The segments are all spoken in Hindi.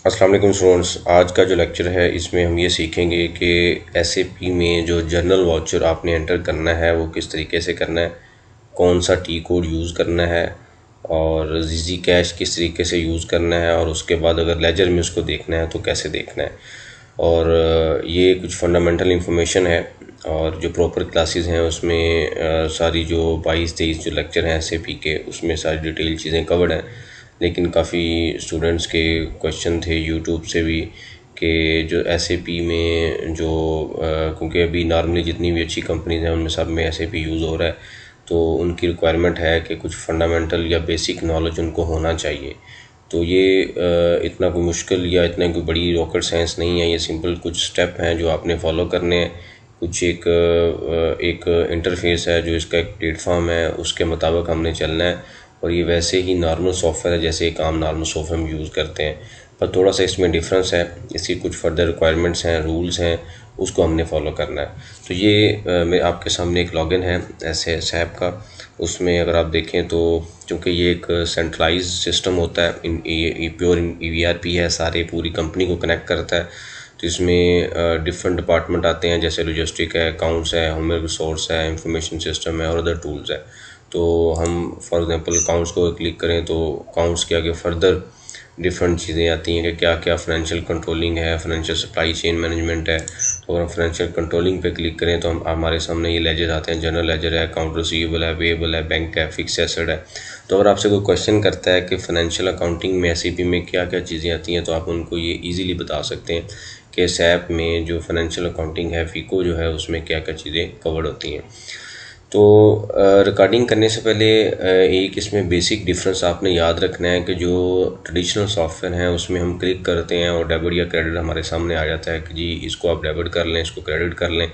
अस्सलाम वालेकुम स्टूडेंट्स। आज का जो लेक्चर है इसमें हम ये सीखेंगे कि एसएपी में जो जर्नल वाउचर आपने एंटर करना है वो किस तरीके से करना है, कौन सा टी कोड यूज़ करना है और जीजी कैश किस तरीके से यूज़ करना है, और उसके बाद अगर लेजर में उसको देखना है तो कैसे देखना है। और ये कुछ फंडामेंटल इंफॉर्मेशन है और जो प्रॉपर क्लासेस हैं उसमें सारी जो 22-23 जो लेक्चर हैं एसएपी के उसमें सारी डिटेल चीज़ें कवर्ड हैं। लेकिन काफ़ी स्टूडेंट्स के क्वेश्चन थे यूट्यूब से भी कि जो एसएपी में जो क्योंकि अभी नॉर्मली जितनी भी अच्छी कंपनीज हैं उनमें सब में एसएपी यूज़ हो रहा है, तो उनकी रिक्वायरमेंट है कि कुछ फंडामेंटल या बेसिक नॉलेज उनको होना चाहिए। तो ये इतना कोई मुश्किल या इतना कोई बड़ी रॉकेट साइंस नहीं है, ये सिंपल कुछ स्टेप हैं जो आपने फॉलो करने हैं। कुछ एक इंटरफेस है जो इसका एक प्लेटफॉर्म है, उसके मुताबिक हमने चलना है। और ये वैसे ही नॉर्मल सॉफ्टवेयर है जैसे एक आम नॉर्मल सॉफ्टवेयर हम यूज़ करते हैं, पर थोड़ा सा इसमें डिफरेंस है। इसकी कुछ फर्दर रिक्वायरमेंट्स हैं, रूल्स हैं, उसको हमने फॉलो करना है। तो ये मैं आपके सामने एक लॉगिन है ऐसे सैप का। उसमें अगर आप देखें तो चूँकि ये एक सेंट्रलाइज सिस्टम होता है, प्योर ईवीआरपी है, सारे पूरी कंपनी को कनेक्ट करता है। तो इसमें डिफरेंट डिपार्टमेंट आते हैं जैसे लॉजिस्टिक है, अकाउंट्स है, ह्यूमन रिसोर्स है, इंफॉर्मेशन सिस्टम है और अदर टूल्स है। तो हम फॉर एग्जांपल अकाउंट्स को क्लिक करें तो अकाउंट्स के आगे फर्दर डिफरेंट चीज़ें आती हैं कि क्या क्या फाइनेंशियल कंट्रोलिंग है, फाइनेंशियल सप्लाई चेन मैनेजमेंट है। तो अगर हम फाइनेंशियल कंट्रोलिंग पे क्लिक करें तो हम हमारे सामने ये लेजर आते हैं, जनरल लेजर है, अकाउंट रिसीवेबल है, पेएबल है, बैंक है, फिक्स एसेट है। तो अगर आपसे कोई क्वेश्चन करता है कि फाइनेंशियल अकाउंटिंग में एसएपी में क्या क्या चीज़ें आती हैं, तो आप उनको ये ईजीली बता सकते हैं कि सैप में जो फाइनेंशियल अकाउंटिंग है, फीको जो है, उसमें क्या क्या चीज़ें कवर्ड होती हैं। तो रिकॉर्डिंग करने से पहले एक इसमें बेसिक डिफरेंस आपने याद रखना है कि जो ट्रेडिशनल सॉफ्टवेयर हैं उसमें हम क्लिक करते हैं और डेबिट या क्रेडिट हमारे सामने आ जाता है कि जी इसको आप डेबिट कर लें, इसको क्रेडिट कर लें।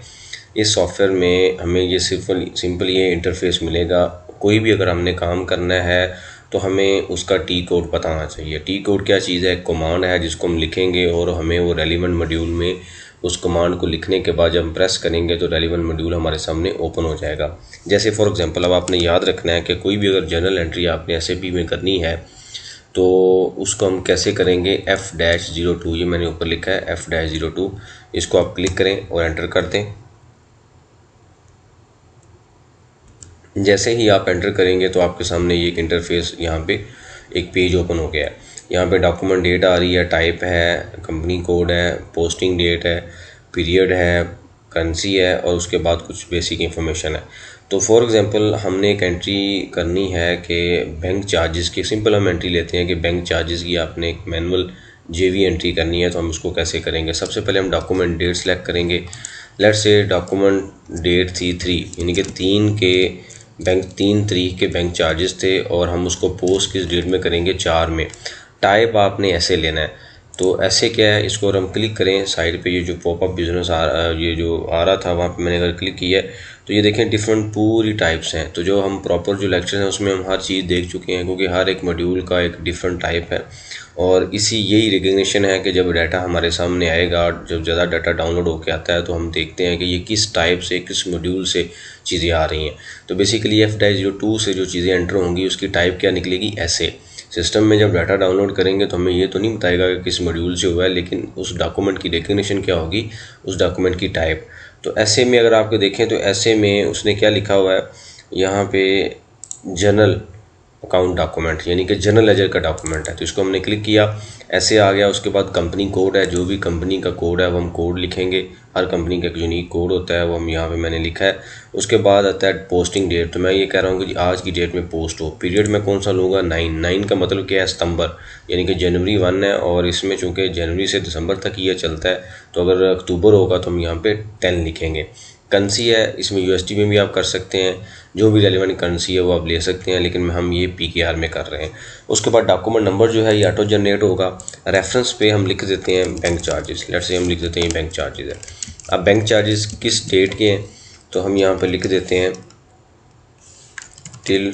इस सॉफ्टवेयर में हमें ये सिंपल ये इंटरफेस मिलेगा। कोई भी अगर हमने काम करना है तो हमें उसका टी कोड पता होना चाहिए। टी कोड क्या चीज़ है? कमांड है जिसको हम लिखेंगे और हमें वो रेलिवेंट मॉड्यूल में उस कमांड को लिखने के बाद जब हम प्रेस करेंगे तो रेलिवेंट मॉड्यूल हमारे सामने ओपन हो जाएगा। जैसे फॉर एग्जांपल अब आपने याद रखना है कि कोई भी अगर जर्नल एंट्री आपने एसएपी में करनी है तो उसको हम कैसे करेंगे। F-02 ये मैंने ऊपर लिखा है F-02, इसको आप क्लिक करें और एंटर कर दें। जैसे ही आप एंटर करेंगे तो आपके सामने ये एक इंटरफेस यहाँ पे एक पेज ओपन हो गया है। यहाँ पे डॉक्यूमेंट डेट आ रही है, टाइप है, कंपनी कोड है, पोस्टिंग डेट है, पीरियड है, करेंसी है और उसके बाद कुछ बेसिक इंफॉर्मेशन है। तो फॉर एग्जांपल हमने एक एंट्री करनी है कि बैंक चार्जेस की, सिंपल हम एंट्री लेते हैं कि बैंक चार्जेस की आपने एक मैनुअल जेवी एंट्री करनी है। तो हम उसको कैसे करेंगे? सबसे पहले हम डॉक्यूमेंट डेट सेलेक्ट करेंगे। लेट्स से डॉक्यूमेंट डेट थी 3 यानी कि 3 तारीख के बैंक चार्जेस थे और हम उसको पोस्ट किस डेट में करेंगे? 4 में। टाइप आपने ऐसे लेना है। तो ऐसे क्या है, इसको अगर हम क्लिक करें साइड पे ये जो पॉपअप बिजनेस ये जो आ रहा था वहाँ पे मैंने अगर क्लिक किया है तो ये देखें डिफरेंट पूरी टाइप्स हैं। तो जो हम प्रॉपर जो लेक्चर हैं उसमें हम हर चीज़ देख चुके हैं क्योंकि हर एक मॉड्यूल का एक डिफरेंट टाइप है। और इसी यही रिकग्निशन है कि जब डाटा हमारे सामने आएगा, जब ज़्यादा डाटा डाउनलोड होकर आता है तो हम देखते हैं कि ये किस टाइप से, किस मॉड्यूल से चीज़ें आ रही हैं। तो बेसिकली F-02 से जो चीज़ें एंटर होंगी उसकी टाइप क्या निकलेगी? ऐसे। सिस्टम में जब डाटा डाउनलोड करेंगे तो हमें ये तो नहीं बताएगा कि किस मॉड्यूल से हुआ है, लेकिन उस डॉक्यूमेंट की रिकग्निशन क्या होगी? उस डॉक्यूमेंट की टाइप। तो ऐसे में अगर आपको देखें तो ऐसे में उसने क्या लिखा हुआ है यहाँ पे, जनरल अकाउंट डॉक्यूमेंट यानी कि जनरल लेजर का डॉक्यूमेंट है। तो इसको हमने क्लिक किया, ऐसे आ गया। उसके बाद कंपनी कोड है, जो भी कंपनी का कोड है वो हम कोड लिखेंगे। हर कंपनी का एक यूनिक कोड होता है, वो हम यहाँ पे मैंने लिखा है। उसके बाद आता है पोस्टिंग डेट। तो मैं ये कह रहा हूँ कि आज की डेट में पोस्ट हो। पीरियड में कौन सा लूँगा? 9 का मतलब क्या है? सितंबर, यानी कि जनवरी 1 है और इसमें चूँकि जनवरी से दिसंबर तक ये चलता है तो अगर अक्टूबर होगा तो हम यहाँ पे 10 लिखेंगे। करेंसी है, इसमें यूएसडी में भी आप कर सकते हैं, जो भी रेलिवेंट करेंसी है वो आप ले सकते हैं, लेकिन हम ये पीकेआर में कर रहे हैं। उसके बाद डॉक्यूमेंट नंबर जो है ये ऑटो जनरेट होगा। रेफरेंस पे हम लिख देते हैं बैंक चार्जेस। लेट्स से हम लिख देते हैं बैंक चार्जेस है। अब बैंक चार्जेस किस डेट के हैं तो हम यहाँ पे लिख देते हैं टिल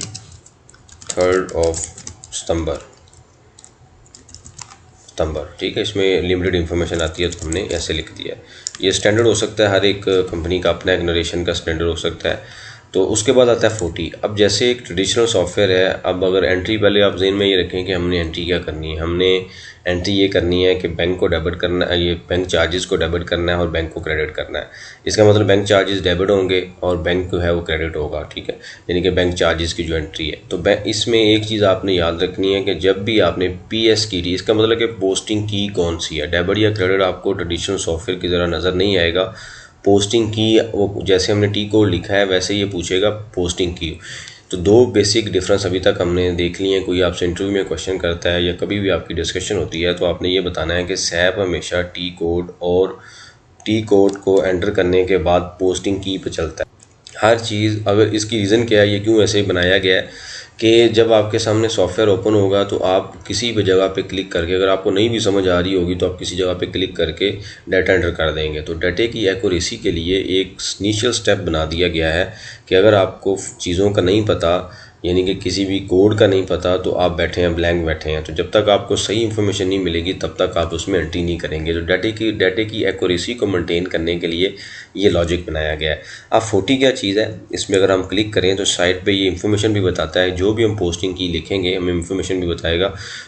3 सितंबर। ठीक है, इसमें लिमिटेड इन्फॉर्मेशन आती है तो हमने ऐसे लिख दिया है। ये स्टैंडर्ड हो सकता है, हर एक कंपनी का अपना एक नरेशन का स्टैंडर्ड हो सकता है। तो उसके बाद आता है 40। अब जैसे एक ट्रेडिशनल सॉफ्टवेयर है, अब अगर एंट्री पहले आप ज़हन में ये रखें कि हमने एंट्री क्या करनी है। हमने एंट्री ये करनी है कि बैंक को डेबिट करना है, ये बैंक चार्जेस को डेबिट करना है और बैंक को क्रेडिट करना है। इसका मतलब बैंक चार्जेस डेबिट होंगे और बैंक जो है वो क्रेडिट होगा, ठीक है, यानी कि बैंक चार्जेस की जो एंट्री है। तो इसमें एक चीज़ आपने याद रखनी है कि जब भी आपने PS की, इसका मतलब कि पोस्टिंग की कौन सी है, डेबिट या क्रेडिट, आपको ट्रेडिशनल सॉफ्टवेयर की ज़रा नज़र नहीं आएगा। पोस्टिंग की वो जैसे हमने टी कोड लिखा है वैसे ये पूछेगा पोस्टिंग की। तो दो बेसिक डिफरेंस अभी तक हमने देख लिए हैं। कोई आपसे इंटरव्यू में क्वेश्चन करता है या कभी भी आपकी डिस्कशन होती है तो आपने ये बताना है कि सैप हमेशा टी कोड और टी कोड को एंटर करने के बाद पोस्टिंग की पे चलता है हर चीज़। अगर इसकी रीज़न क्या है, ये क्यों ऐसे बनाया गया है कि जब आपके सामने सॉफ्टवेयर ओपन होगा तो आप किसी भी जगह पे क्लिक करके, अगर आपको नहीं भी समझ आ रही होगी तो आप किसी जगह पे क्लिक करके डाटा एंटर कर देंगे। तो डाटे की एक्यूरेसी के लिए एक इनिशियल स्टेप बना दिया गया है कि अगर आपको चीज़ों का नहीं पता, यानी कि किसी भी कोड का नहीं पता, तो आप बैठे हैं, ब्लैंक बैठे हैं, तो जब तक आपको सही इन्फॉर्मेशन नहीं मिलेगी तब तक आप उसमें एंट्री नहीं करेंगे। तो डाटे की एक्यूरेसी को मेंटेन करने के लिए ये लॉजिक बनाया गया है। अब 40 क्या चीज़ है, इसमें अगर हम क्लिक करें तो साइड पे ये इन्फॉर्मेशन भी बताता है, जो भी हम पोस्टिंग की लिखेंगे हमें इन्फॉर्मेशन भी बताएगा।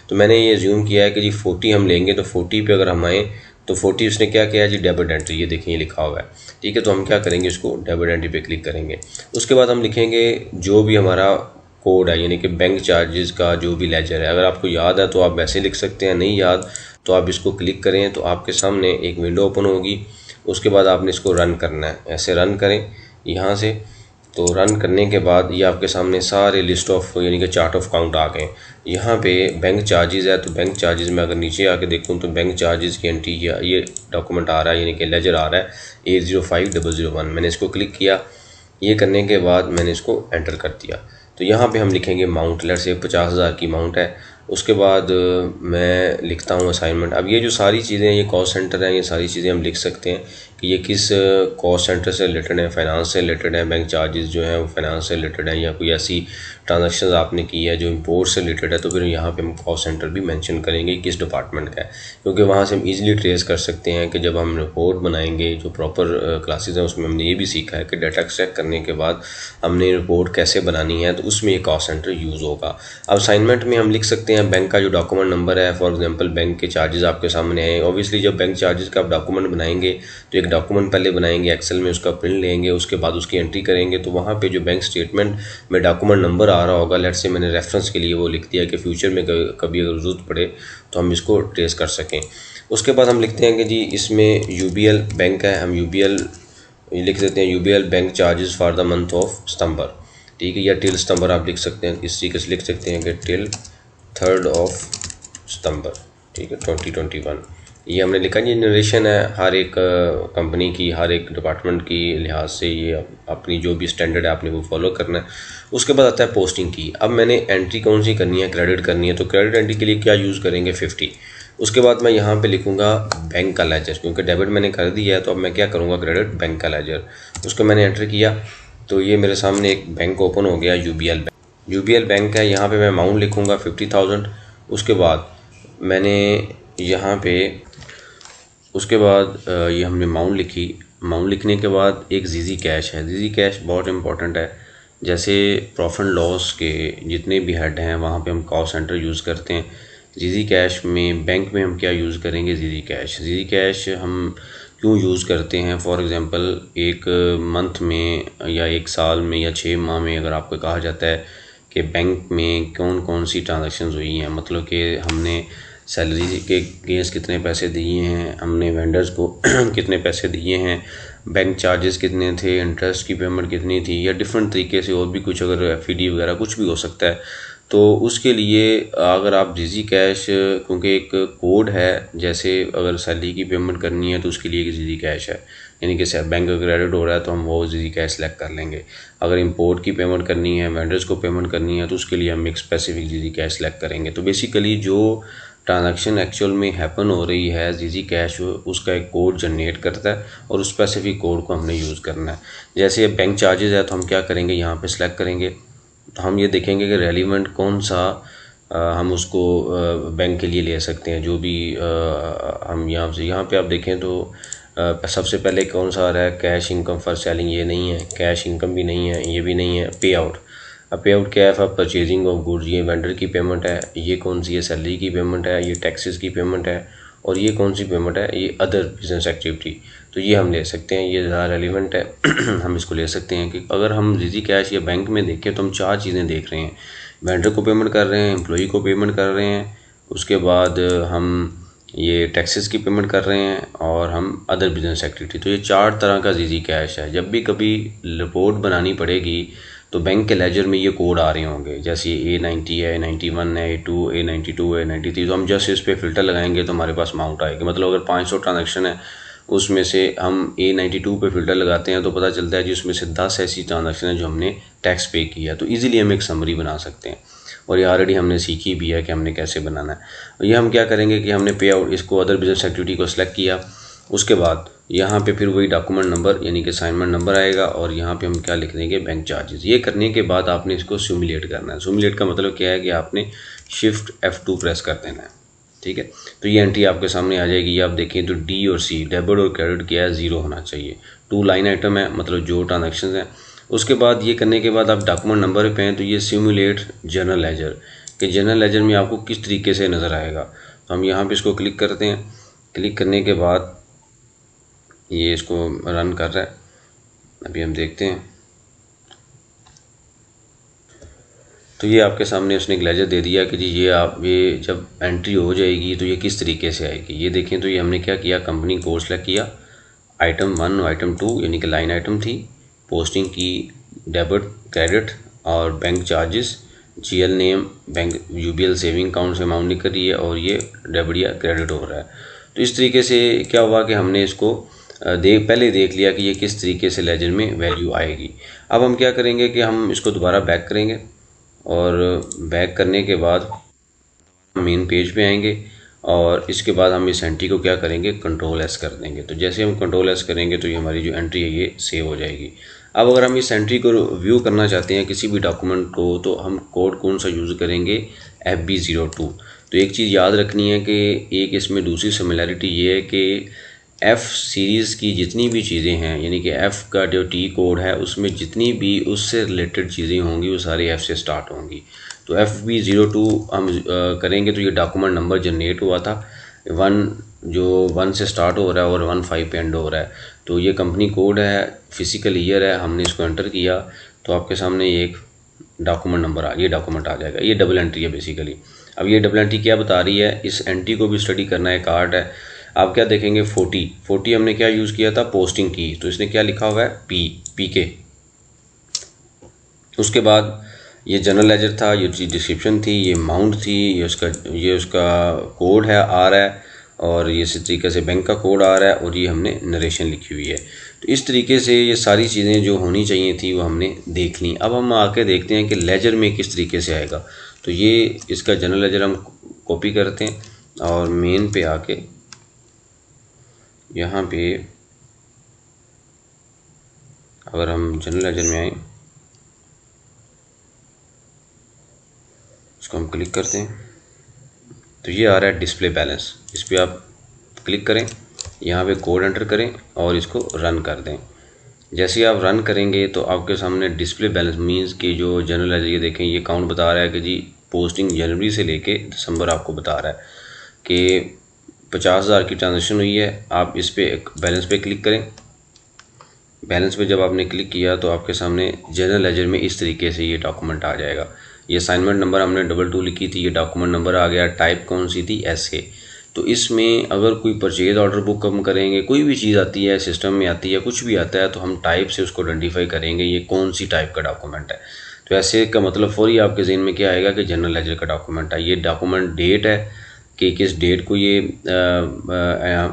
तो मैंने ये ज्यूम किया है कि जी 40 हम लेंगे, तो 40 पे अगर हम आएँ तो 40 उसने क्या किया है जी, डेबिट एंट्री, ये देखें ये लिखा हुआ है, ठीक है। तो हम क्या करेंगे, इसको डेबिट एंट्री पे क्लिक करेंगे। उसके बाद हम लिखेंगे जो भी हमारा कोड है, यानी कि बैंक चार्जेस का जो भी लेजर है। अगर आपको याद है तो आप वैसे लिख सकते हैं, नहीं याद तो आप इसको क्लिक करें तो आपके सामने एक विंडो ओपन होगी। उसके बाद आपने इसको रन करना है, ऐसे रन करें यहाँ से। तो रन करने के बाद ये आपके सामने सारे लिस्ट ऑफ, यानी कि चार्ट ऑफ काउंट आ गए। यहाँ पे बैंक चार्जेस है, तो बैंक चार्जेस में अगर नीचे आके देखूँ तो बैंक चार्जेस की एंट्री ये डॉक्यूमेंट आ रहा है, यानी कि लेजर आ रहा है 805001। मैंने इसको क्लिक किया, ये करने के बाद मैंने इसको एंटर कर दिया। तो यहाँ पे हम लिखेंगे अमाउंट, लेट से 50,000 की अमाउंट है। उसके बाद मैं लिखता हूँ असाइनमेंट। अब ये जो सारी चीज़ें, ये कॉस्ट सेंटर हैं, ये सारी चीज़ें हम लिख सकते हैं कि ये किस कॉस्ट सेंटर से रिलेटेड है, फाइनेंस से रिलेटेड है। बैंक चार्जेस जो हैं वो फाइनेंस से रिलेटेड है, या कोई ऐसी ट्रांजैक्शंस आपने की है जो इंपोर्ट से रिलेटेड है, तो फिर यहाँ पे हम कॉस्ट सेंटर भी मेंशन करेंगे किस डिपार्टमेंट का है, क्योंकि वहाँ से हम इजीली ट्रेस कर सकते हैं कि जब हम रिपोर्ट बनाएंगे, जो प्रॉपर क्लासेस हैं उसमें हमने ये भी सीखा है कि डाटा एक्सट्रैक्ट करने के बाद हमने रिपोर्ट कैसे बनानी है, तो उसमें ये कॉस्ट सेंटर यूज़ होगा। अब असाइनमेंट में हम लिख सकते हैं बैंक का जो डॉक्यूमेंट नंबर है, फॉर एग्जांपल बैंक के चार्जेस आपके सामने हैं। ऑब्वियसली जब बैंक चार्जेस का आप डॉक्यूमेंट बनाएंगे तो एक डॉक्यूमेंट पहले बनाएंगे, एक्सेल में उसका प्रिंट लेंगे, उसके बाद उसकी एंट्री करेंगे। तो वहाँ पे जो बैंक स्टेटमेंट में डॉक्यूमेंट नंबर आ रहा होगा, लेट से मैंने रेफरेंस के लिए वो लिख दिया कि फ्यूचर में कभी अगर ज़रूरत पड़े तो हम इसको ट्रेस कर सकें। उसके बाद हम लिखते हैं कि जी इसमें UBL बैंक है, हम UBL लिख देते हैं, UBL bank charges for the month of सितंबर, ठीक है, या टिल सितंबर आप लिख सकते हैं। इस तरीके से लिख सकते हैं कि टिल 3rd of सितंबर, ठीक है, 2021। ये हमने लिखा। ये जनरेशन है हर एक कंपनी की, हर एक डिपार्टमेंट की लिहाज से, ये अपनी जो भी स्टैंडर्ड है आपने वो फॉलो करना है। उसके बाद आता है पोस्टिंग की। अब मैंने एंट्री कौन सी करनी है, क्रेडिट करनी है, तो क्रेडिट एंट्री के लिए क्या यूज़ करेंगे 50। उसके बाद मैं यहाँ पे लिखूँगा बैंक का लेजर, क्योंकि डेबिट मैंने कर दिया है तो अब मैं क्या करूँगा, क्रेडिट बैंक का लेजर। उसको मैंने एंटर किया तो ये मेरे सामने एक बैंक ओपन हो गया, UBL बैंक है। यहाँ पे मैं अमाउंट लिखूँगा 50,000। उसके बाद मैंने यहाँ पे ये हमने अमाउंट लिखी। अमाउंट लिखने के बाद एक जीजी कैश है। जीजी कैश बहुत इंपॉर्टेंट है। जैसे प्रॉफिट लॉस के जितने भी हेड हैं वहाँ पे हम कॉस्ट सेंटर यूज़ करते हैं। जीजी कैश में बैंक में हम क्या यूज़ करेंगे, जीजी कैश। जीजी कैश हम क्यों यूज़ करते हैं, फॉर एग्ज़ाम्पल एक मंथ में या एक साल में या 6 माह में अगर आपको कहा जाता है कि बैंक में कौन कौन सी ट्रांजैक्शंस हुई हैं, मतलब कि हमने सैलरी के अगेंस्ट कितने पैसे दिए हैं, हमने वेंडर्स को कितने पैसे दिए हैं, बैंक चार्जेस कितने थे, इंटरेस्ट की पेमेंट कितनी थी, या डिफरेंट तरीके से और भी कुछ, अगर FD वगैरह कुछ भी हो सकता है। तो उसके लिए अगर आप जीजी कैश, क्योंकि एक कोड है, जैसे अगर सैलरी की पेमेंट करनी है तो उसके लिए एक जीजी कैश है, यानी कि बैंक का क्रेडिट हो रहा है तो हम वो जीजी कैश सेलेक्ट कर लेंगे। अगर इंपोर्ट की पेमेंट करनी है, वेंडर्स को पेमेंट करनी है, तो उसके लिए हम एक स्पेसिफिक जीजी कैश सेलेक्ट करेंगे। तो बेसिकली जो ट्रांजैक्शन एक्चुअल में हैपन हो रही है, जीजी कैश उसका एक कोड जनरेट करता है और उस स्पेसिफिक कोड को हमने यूज़ करना है। जैसे बैंक चार्जेस है तो हम क्या करेंगे, यहाँ पे सिलेक्ट करेंगे, तो हम ये देखेंगे कि रेलिवेंट कौन सा हम उसको बैंक के लिए ले सकते हैं। जो भी हम यहाँ पे आप देखें तो सबसे पहले कौन सा आ रहा है, कैश इनकम फॉर सेलिंग, ये नहीं है, कैश इनकम भी नहीं है, ये भी नहीं है, पे आउट। अब पे आउट क्या है, फॉर परचेजिंग ऑफ गुड्स, ये वेंडर की पेमेंट है, ये कौन सी है, सैलरी की पेमेंट है, ये टैक्सेस की पेमेंट है, और ये कौन सी पेमेंट है, ये अदर बिजनेस एक्टिविटी। तो ये हम ले सकते हैं, ये ज़्यादा रेलिवेंट है हम इसको ले सकते हैं कि अगर हम इजी कैश या बैंक में देखें तो हम 4 चीज़ें देख रहे हैं, वेंडर को पेमेंट कर रहे हैं, एम्प्लॉई को पेमेंट कर रहे हैं, उसके बाद हम ये टैक्सेस की पेमेंट कर रहे हैं, और हम अदर बिजनेस एक्टिविटी। तो ये 4 तरह का इजी कैश है। जब भी कभी रिपोर्ट बनानी पड़ेगी तो बैंक के लेजर में ये कोड आ रहे होंगे, जैसे A90 है, A91 है, A2, A92 है, A93। तो हम जस्ट इस पर फिल्टर लगाएंगे तो हमारे पास अमाउंट आएगी। मतलब अगर 500 ट्रांजेक्शन है उसमें से हम A92 पे फिल्टर लगाते हैं तो पता चलता है जी उसमें से 10 ऐसी ट्रांजेक्शन है जो हमने टैक्स पे किया। तो ईजिली हम एक समरी बना सकते हैं, और ये ऑलरेडी हमने सीखी भी है कि हमने कैसे बनाना है। ये हम क्या करेंगे कि हमने पे आउट इसको अदर बिजनेस एक्टिविटी को सिलेक्ट किया, उसके बाद यहाँ पे फिर वही डॉक्यूमेंट नंबर यानी कि असाइनमेंट नंबर आएगा, और यहाँ पे हम क्या लिख देंगे, बैंक चार्जेस। ये करने के बाद आपने इसको सिमुलेट करना है। सिमुलेट का मतलब क्या है कि आपने शिफ्ट F2 प्रेस कर देना है, ठीक है। तो ये एंट्री आपके सामने आ जाएगी। ये आप देखें तो डी और सी, डेबिट और क्रेडिट क्या है, 0 होना चाहिए। 2 लाइन आइटम है, मतलब जो ट्रांजेक्शन हैं। उसके बाद ये करने के बाद आप डॉक्यूमेंट नंबर पे हैं तो ये सिमुलेट जनरल लेजर, कि जनरल लेजर में आपको किस तरीके से नज़र आएगा। तो हम यहाँ पे इसको क्लिक करते हैं। क्लिक करने के बाद ये इसको रन कर रहा है, अभी हम देखते हैं। तो ये आपके सामने उसने एक लेजर दे दिया कि जी ये जब एंट्री हो जाएगी तो ये किस तरीके से आएगी। ये देखें तो ये हमने क्या किया, कंपनी कोड सेलेक्ट किया, आइटम 1 आइटम 2 यानी कि लाइन आइटम थी, पोस्टिंग की डेबिट क्रेडिट और bank charges, GL name bank UBL saving account से अमाउंट निकल रही है, और ये डेबिट या क्रेडिट हो रहा है। तो इस तरीके से क्या हुआ कि हमने इसको पहले देख लिया कि ये किस तरीके से लेजर में वैल्यू आएगी। अब हम क्या करेंगे कि हम इसको दोबारा बैक करेंगे, और बैक करने के बाद मेन पेज पे आएंगे, और इसके बाद हम इस एंट्री को क्या करेंगे, Ctrl+S कर देंगे। तो जैसे हम Ctrl+S करेंगे तो ये हमारी जो एंट्री है ये सेव हो जाएगी। अब अगर हम इस एंट्री को व्यू करना चाहते हैं किसी भी डॉक्यूमेंट को, तो हम कोड कौन सा यूज़ करेंगे, FB02। तो एक चीज़ याद रखनी है कि एक इसमें दूसरी सिमिलैरिटी ये है कि F सीरीज़ की जितनी भी चीज़ें हैं, यानी कि F का जो T कोड है उसमें जितनी भी उससे रिलेटेड चीज़ें होंगी वो सारी F से स्टार्ट होंगी। तो FB02 हम करेंगे तो ये डॉक्यूमेंट नंबर जनरेट हुआ था, 1 से स्टार्ट हो रहा है और 15 पे एंड हो रहा है। तो ये कंपनी कोड है, फिजिकल ईयर है, हमने इसको एंटर किया तो आपके सामने ये एक डॉक्यूमेंट नंबर ये डॉक्यूमेंट आ जाएगा। ये डबल एंट्री है बेसिकली। अब ये डबल एंट्री क्या बता रही है, इस एंट्री को भी स्टडी करना है, आर्ट है। आप क्या देखेंगे, 40 हमने क्या यूज़ किया था, पोस्टिंग की, तो इसने क्या लिखा हुआ है, PK। उसके बाद ये जनरल लेजर था, ये डिस्क्रिप्शन थी, ये अमाउंट थी, ये उसका कोड है आ रहा है, और ये इसी तरीके से बैंक का कोड आ रहा है, और ये हमने नरेशन लिखी हुई है। तो इस तरीके से ये सारी चीज़ें जो होनी चाहिए थी वो हमने देख ली। अब हम आके देखते हैं कि लेजर में किस तरीके से आएगा। तो ये इसका जनरल लेजर हम कॉपी करते हैं, और मेन पे आके यहाँ पे अगर हम जनरल लेजर में आए, इसको हम क्लिक करते हैं तो ये आ रहा है डिस्प्ले बैलेंस। इस पर आप क्लिक करें, यहाँ पे कोड एंटर करें और इसको रन कर दें। जैसे आप रन करेंगे तो आपके सामने डिस्प्ले बैलेंस मींस कि जो जनरल लेजर, ये देखें ये काउंट बता रहा है कि जी पोस्टिंग जनवरी से लेके दिसंबर आपको बता रहा है कि 50,000 की ट्रांजेक्शन हुई है। आप इस पर बैलेंस पे क्लिक करें। बैलेंस पे जब आपने क्लिक किया तो आपके सामने जनरल लेजर में इस तरीके से ये डॉक्यूमेंट आ जाएगा। ये असाइनमेंट नंबर हमने 22 लिखी थी, ये डॉक्यूमेंट नंबर आ गया। टाइप कौन सी थी, SA। तो इसमें अगर कोई परचेज ऑर्डर बुक हम करेंगे, कोई भी चीज़ आती है सिस्टम में आती है, कुछ भी आता है, तो हम टाइप से उसको आइडेंटिफाई करेंगे ये कौन सी टाइप का डॉक्यूमेंट है। तो ऐसे का मतलब फौरी आपके ज़हन में क्या आएगा कि जनरल लेजर का डॉक्यूमेंट है। ये डॉक्यूमेंट डेट है कि किस डेट को ये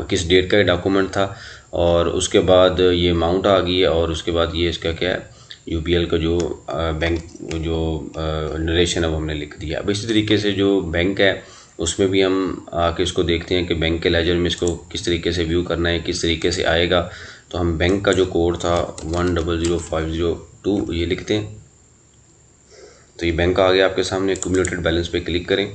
किस डेट का ये डॉक्यूमेंट था, और उसके बाद ये अमाउंट आ गई है, और उसके बाद ये इसका क्या है, UBL का जो बैंक जो नरेशन है वो हमने लिख दिया। अब इसी तरीके से जो बैंक है उसमें भी हम आके इसको देखते हैं कि बैंक के लेजर में इसको किस तरीके से व्यू करना है, किस तरीके से आएगा। तो हम बैंक का जो कोड था 100502 ये लिखते हैं, तो ये बैंक आ गया आपके सामने। एक्यूमुलेटेड बैलेंस पे क्लिक करें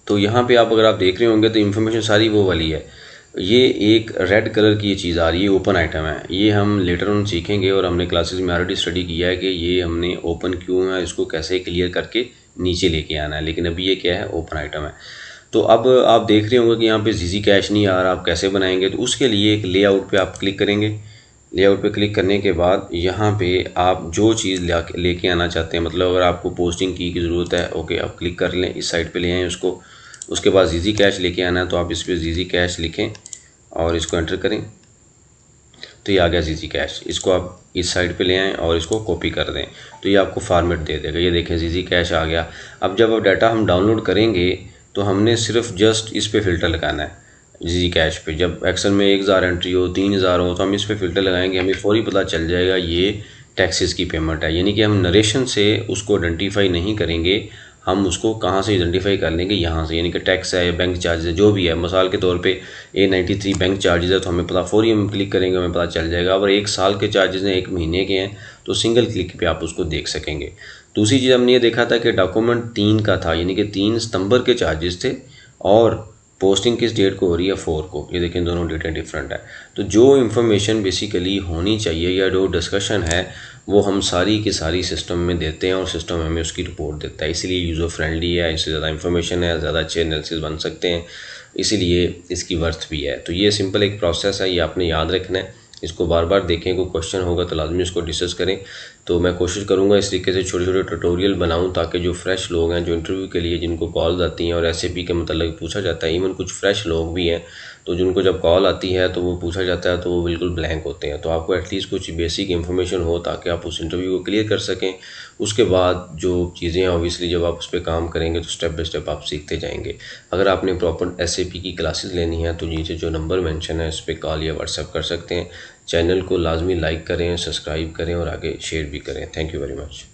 तो यहाँ पे आप अगर आप देख रहे होंगे तो इन्फॉर्मेशन सारी वो वाली है ये एक रेड कलर की ये चीज़ आ रही है, ओपन आइटम है। ये हम लेटर ऑन सीखेंगे और हमने क्लासेस में ऑलरेडी स्टडी किया है कि ये हमने ओपन क्यों है, इसको कैसे क्लियर करके नीचे लेके आना है, लेकिन अभी ये क्या है, ओपन आइटम है। तो अब आप देख रहे होंगे कि यहाँ पे जीजी कैश नहीं आ रहा, आप कैसे बनाएंगे। तो उसके लिए एक लेआउट पे आप क्लिक करेंगे। लेआउट पे क्लिक करने के बाद यहाँ पे आप जो चीज़ लेके आना चाहते हैं, मतलब अगर आपको पोस्टिंग की ज़रूरत है, ओके आप क्लिक कर लें, इस साइड पे ले आएँ उसको। उसके बाद जीजी कैश लेके आना है, तो आप इस पर जीजी कैश लिखें और इसको एंटर करें, तो ये आ गया जीजी कैश। इसको आप इस साइड पे ले आएँ और इसको कॉपी कर दें, तो ये आपको फॉर्मेट दे देगा। ये देखें जीजी कैश आ गया। अब जब डाटा हम डाउनलोड करेंगे तो हमने सिर्फ जस्ट इस पे फ़िल्टर लगाना है जीजी कैश पे। जब एक्सेल में 1000 एंट्री हो, 3000 हो, तो हम इस पे फ़िल्टर लगाएंगे, हमें फौरी पता चल जाएगा ये टैक्सेस की पेमेंट है। यानी कि हम नरेशन से उसको आइडेंटिफाई नहीं करेंगे, हम उसको कहाँ से आइडेंटिफाई कर लेंगे, यहाँ से। यानी कि टैक्स है या बैंक चार्जेस है, जो भी है। मिसाल के तौर पे A93 बैंक चार्जेस है, तो हमें पता, फौरी हम क्लिक करेंगे हमें पता चल जाएगा। अगर 1 साल के चार्जेस हैं, 1 महीने के हैं, तो सिंगल क्लिक पे आप उसको देख सकेंगे। दूसरी चीज़ हमने ये देखा था कि डॉक्यूमेंट 3 का था, यानी कि 3 सितंबर के चार्जेस थे और पोस्टिंग किस डेट को हो रही है, 4 को। ये देखें दोनों डेटें डिफरेंट है। तो जो इन्फॉर्मेशन बेसिकली होनी चाहिए या जो डिस्कशन है वो हम सारी की सारी सिस्टम में देते हैं और सिस्टम हमें उसकी रिपोर्ट देता है। इसीलिए यूज़र फ्रेंडली है, इससे ज़्यादा इन्फॉर्मेशन है, ज़्यादा अच्छे एनालिसिस बन सकते हैं, इसीलिए इसकी वर्थ भी है। तो ये सिंपल एक प्रोसेस है, ये आपने याद रखना है। इसको बार बार देखें, कोई क्वेश्चन होगा तो लाजमी इसको डिस्कस करें। तो मैं कोशिश करूंगा इस तरीके से छोटे छोटे ट्यूटोरियल बनाऊं, ताकि जो फ्रेश लोग हैं, जो इंटरव्यू के लिए जिनको कॉल आती हैं और एसएपी के मतलब पूछा जाता है, इवन कुछ फ्रेश लोग भी हैं, तो जिनको जब कॉल आती है तो वो पूछा जाता है तो वो बिल्कुल ब्लैंक होते हैं। तो आपको एटलीस्ट कुछ बेसिक इन्फॉर्मेशन हो ताकि आप उस इंटरव्यू को क्लियर कर सकें। उसके बाद जो चीज़ें हैं ऑब्वियसली जब आप उस पर काम करेंगे तो स्टेप बाय स्टेप आप सीखते जाएंगे। अगर आपने प्रॉपर एसएपी की क्लासेस लेनी है तो नीचे जो नंबर मेंशन है इस पर कॉल या व्हाट्सएप कर सकते हैं। चैनल को लाजमी लाइक करें, सब्सक्राइब करें और आगे शेयर भी करें। Thank you very much.